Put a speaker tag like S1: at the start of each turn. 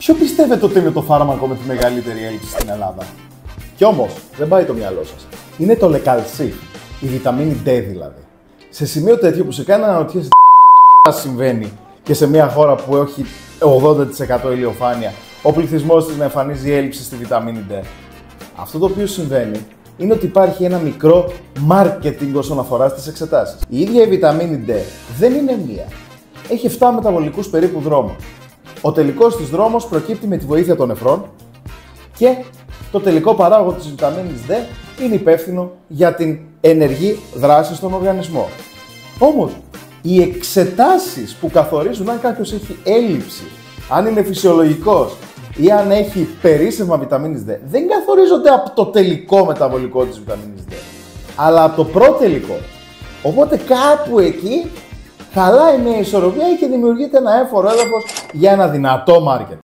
S1: Ποιο πιστεύετε ότι είναι το φάρμακο με τη μεγαλύτερη έλλειψη στην Ελλάδα? Κι όμως, δεν πάει το μυαλό σας. Είναι το Λεκαλσί, η βιταμίνη D δηλαδή. Σε σημείο τέτοιο που σε κάνει να αναρωτιέσαι τι συμβαίνει και σε μια χώρα που έχει 80% ηλιοφάνεια, ο πληθυσμός της να εμφανίζει έλλειψη στη βιταμίνη D. Αυτό το οποίο συμβαίνει είναι ότι υπάρχει ένα μικρό marketing όσον αφορά στις εξετάσεις. Η ίδια η βιταμίνη D δεν είναι μία. Έχει 7 μεταβολικούς περίπου δρόμους. Ο τελικός της δρόμος προκύπτει με τη βοήθεια των νεφρών και το τελικό παράγωγο της βιταμίνης D είναι υπεύθυνο για την ενεργή δράση στον οργανισμό. Όμως, οι εξετάσεις που καθορίζουν αν κάποιος έχει έλλειψη, αν είναι φυσιολογικός ή αν έχει περίσσευμα βιταμίνης D, δεν καθορίζονται από το τελικό μεταβολικό της βιταμίνης D, αλλά από το προτελικό. Οπότε κάπου εκεί χαλάει μια ισορροπία και δημιουργείται ένα έμφορο έδαφος για ένα δυνατό market.